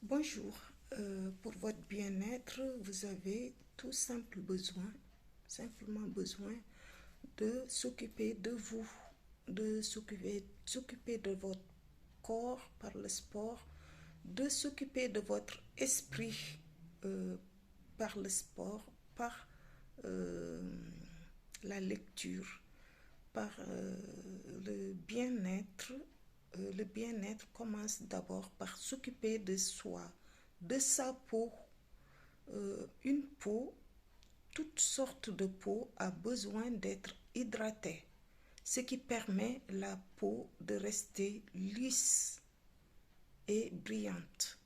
Bonjour. Pour votre bien-être, vous avez simplement besoin de s'occuper de vous, de s'occuper de votre corps par le sport, de s'occuper de votre esprit euh, par le sport, par euh, la lecture, par le bien-être. Le bien-être commence d'abord par s'occuper de soi, de sa peau. Une peau, toute sorte de peau a besoin d'être hydratée, ce qui permet la peau de rester lisse et brillante.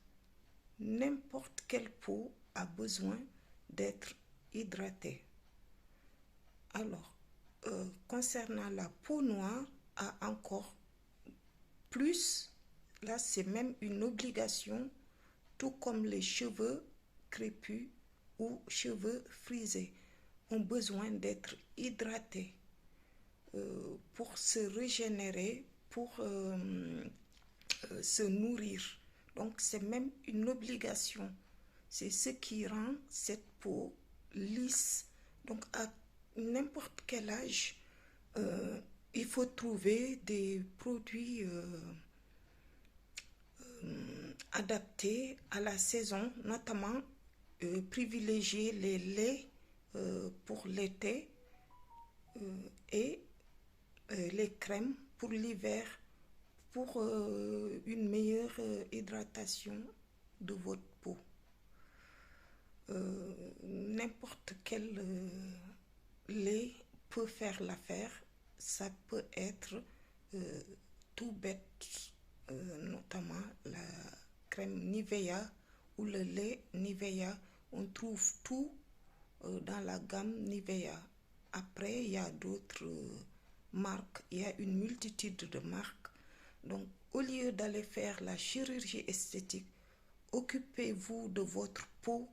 N'importe quelle peau a besoin d'être hydratée. Alors, concernant la peau noire, a encore plus, là c'est même une obligation, tout comme les cheveux crépus ou cheveux frisés ont besoin d'être hydratés pour se régénérer, pour se nourrir. Donc c'est même une obligation. C'est ce qui rend cette peau lisse. Donc à n'importe quel âge, il faut trouver des produits adaptés à la saison, notamment privilégier les laits pour l'été et les crèmes pour l'hiver pour une meilleure hydratation de votre peau. N'importe quel lait peut faire l'affaire. Ça peut être euh, tout bête, notamment la crème Nivea ou le lait Nivea. On trouve tout dans la gamme Nivea. Après, il y a d'autres marques, il y a une multitude de marques. Donc, au lieu d'aller faire la chirurgie esthétique, occupez-vous de votre peau,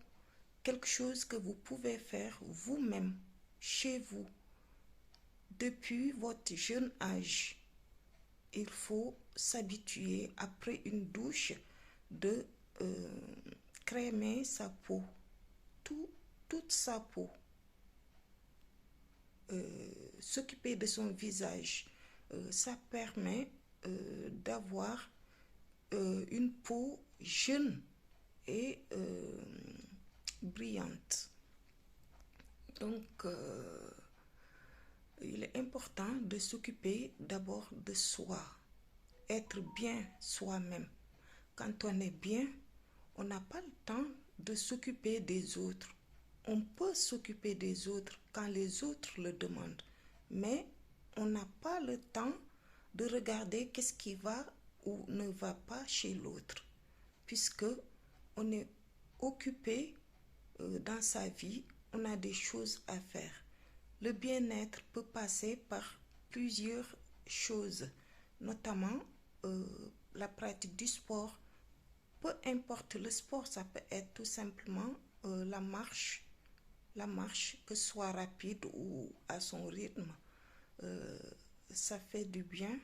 quelque chose que vous pouvez faire vous-même, chez vous, depuis votre jeune âge. Il faut s'habituer, après une douche, de crémer sa peau, toute sa peau. S'occuper de son visage, ça permet d'avoir une peau jeune et brillante. Donc, il est important de s'occuper d'abord de soi, être bien soi-même. Quand on est bien, on n'a pas le temps de s'occuper des autres. On peut s'occuper des autres quand les autres le demandent, mais on n'a pas le temps de regarder qu'est-ce qui va ou ne va pas chez l'autre, puisque on est occupé dans sa vie, on a des choses à faire. Le bien-être peut passer par plusieurs choses, notamment la pratique du sport. Peu importe le sport, ça peut être tout simplement la marche, que ce soit rapide ou à son rythme. Euh, Ça fait du bien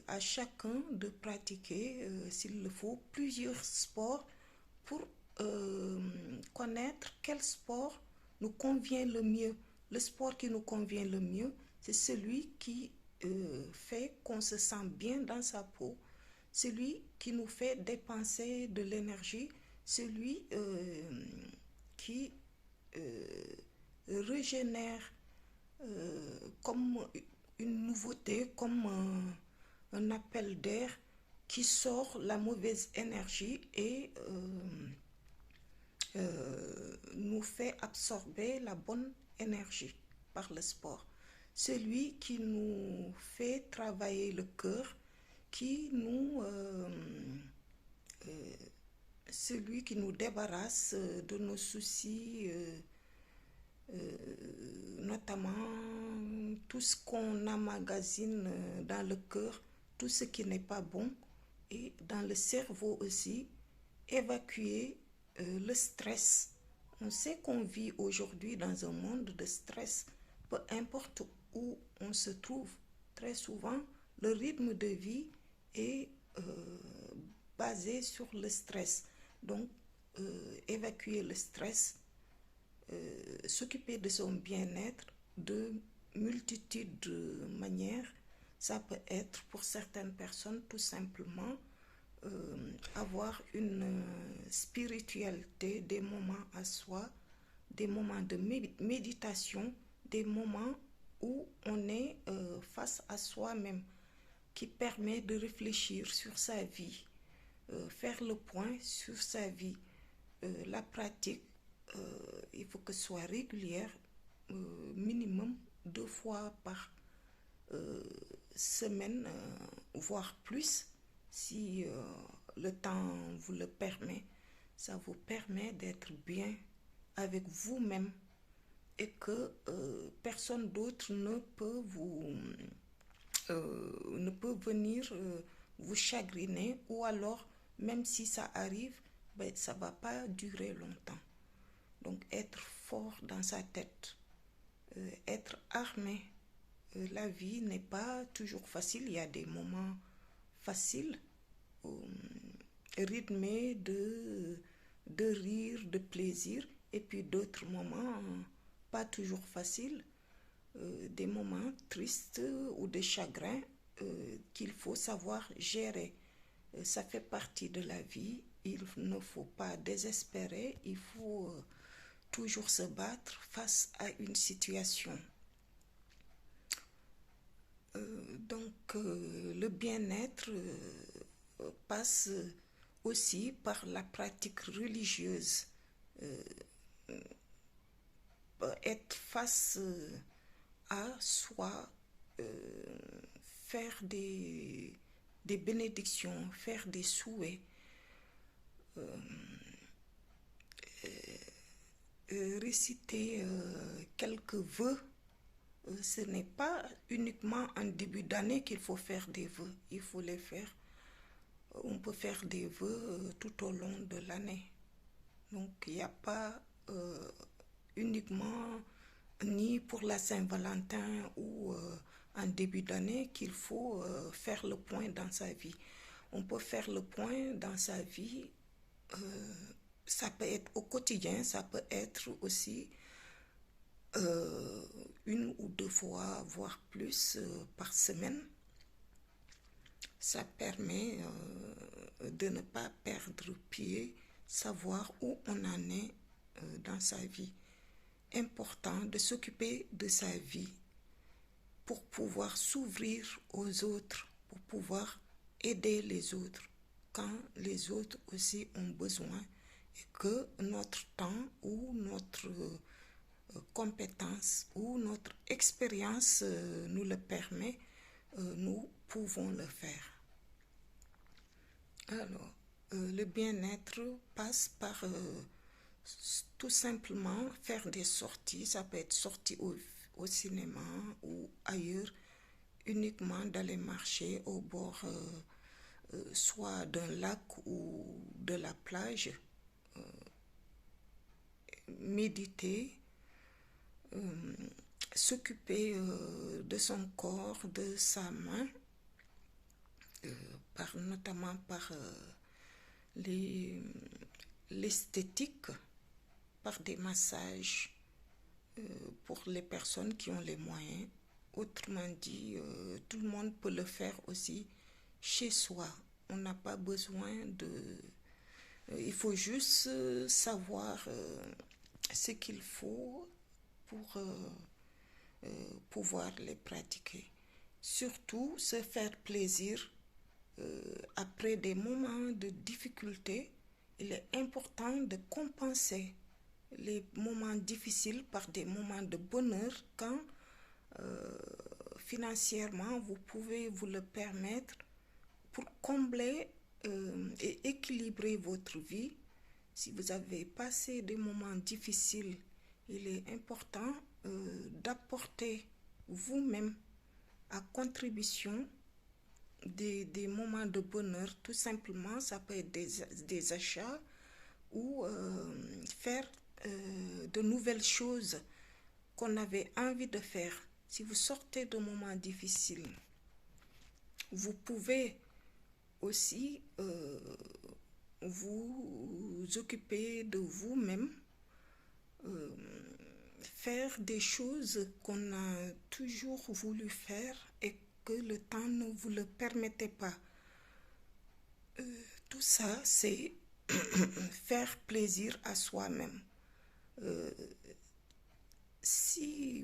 à chacun de pratiquer, s'il le faut, plusieurs sports pour connaître quel sport nous convient le mieux. Le sport qui nous convient le mieux, c'est celui qui fait qu'on se sent bien dans sa peau, celui qui nous fait dépenser de l'énergie, celui qui euh, régénère comme une nouveauté, comme un appel d'air qui sort la mauvaise énergie et nous fait absorber la bonne énergie par le sport. Celui qui nous fait travailler le cœur, qui nous euh, celui qui nous débarrasse de nos soucis, notamment tout ce qu'on emmagasine dans le cœur, tout ce qui n'est pas bon, et dans le cerveau aussi, évacuer le stress. On sait qu'on vit aujourd'hui dans un monde de stress, peu importe où on se trouve. Très souvent, le rythme de vie est basé sur le stress. Donc, évacuer le stress, s'occuper de son bien-être de multitudes de manières. Ça peut être pour certaines personnes tout simplement avoir une spiritualité, des moments à soi, des moments de méditation, des moments où on est face à soi-même, qui permet de réfléchir sur sa vie, faire le point sur sa vie. La pratique, il faut que ce soit régulière, minimum 2 fois par semaine, voire plus, si le temps vous le permet. Ça vous permet d'être bien avec vous-même et que personne d'autre ne peut venir vous chagriner, ou alors même si ça arrive, ben, ça ne va pas durer longtemps. Donc être fort dans sa tête, être armé. La vie n'est pas toujours facile, il y a des moments faciles, rythmés de rire, de plaisir, et puis d'autres moments pas toujours faciles, des moments tristes ou de chagrin qu'il faut savoir gérer. Ça fait partie de la vie, il ne faut pas désespérer, il faut toujours se battre face à une situation. Donc le bien-être passe aussi par la pratique religieuse. Être face à soi, faire des bénédictions, faire des souhaits, réciter quelques vœux. Ce n'est pas uniquement en début d'année qu'il faut faire des vœux, il faut les faire. On peut faire des vœux tout au long de l'année. Donc il n'y a pas uniquement ni pour la Saint-Valentin ou en début d'année qu'il faut faire le point dans sa vie. On peut faire le point dans sa vie, ça peut être au quotidien, ça peut être aussi 1 ou 2 fois, voire plus par semaine. Ça permet de ne pas perdre pied, savoir où on en est dans sa vie. Important de s'occuper de sa vie pour pouvoir s'ouvrir aux autres, pour pouvoir aider les autres quand les autres aussi ont besoin, et que notre temps ou notre compétence ou notre expérience nous le permet, nous pouvons le faire. Alors, le bien-être passe par tout simplement faire des sorties. Ça peut être sortie au cinéma ou ailleurs, uniquement d'aller marcher au bord soit d'un lac ou de la plage, méditer, s'occuper de son corps, de sa main, notamment par l'esthétique, par des massages pour les personnes qui ont les moyens. Autrement dit, tout le monde peut le faire aussi chez soi. On n'a pas besoin de... il faut juste savoir ce qu'il faut pour pouvoir les pratiquer. Surtout, se faire plaisir après des moments de difficulté. Il est important de compenser les moments difficiles par des moments de bonheur quand financièrement vous pouvez vous le permettre, pour combler et équilibrer votre vie. Si vous avez passé des moments difficiles, il est important d'apporter vous-même à contribution des moments de bonheur. Tout simplement, ça peut être des achats ou faire de nouvelles choses qu'on avait envie de faire. Si vous sortez de moments difficiles, vous pouvez aussi vous vous occuper de vous-même, faire des choses qu'on a toujours voulu faire et que le temps ne vous le permettait pas. Tout ça, c'est faire plaisir à soi-même. Si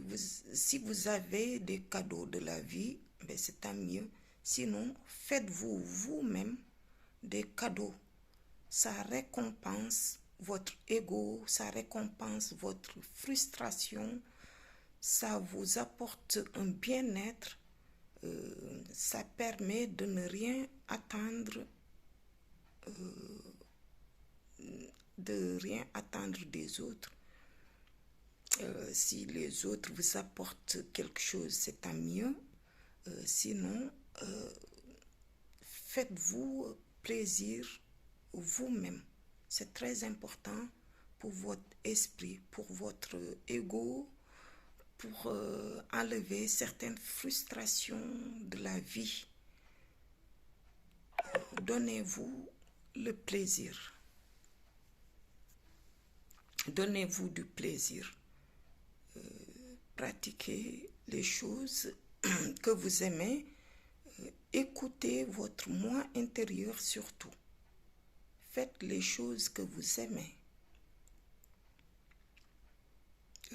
vous avez des cadeaux de la vie, ben c'est tant mieux. Sinon, faites-vous vous-même des cadeaux. Ça récompense votre ego, ça récompense votre frustration, ça vous apporte un bien-être, ça permet de ne rien attendre, des autres. Si les autres vous apportent quelque chose, c'est tant mieux. Sinon, faites-vous plaisir vous-même. C'est très important pour votre esprit, pour votre ego, pour enlever certaines frustrations de la vie. Donnez-vous le plaisir. Donnez-vous du plaisir. Pratiquez les choses que vous aimez. Écoutez votre moi intérieur surtout. Faites les choses que vous aimez.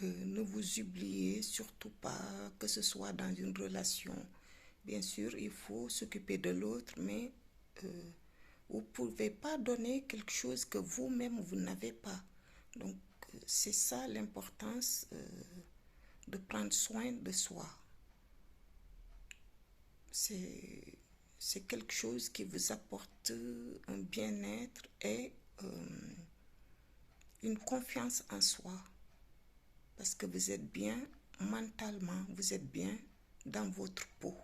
Ne vous oubliez surtout pas, que ce soit dans une relation. Bien sûr, il faut s'occuper de l'autre, mais vous ne pouvez pas donner quelque chose que vous-même, vous n'avez pas. Donc, c'est ça l'importance de prendre soin de soi. C'est quelque chose qui vous apporte un bien-être et une confiance en soi. Parce que vous êtes bien mentalement, vous êtes bien dans votre peau.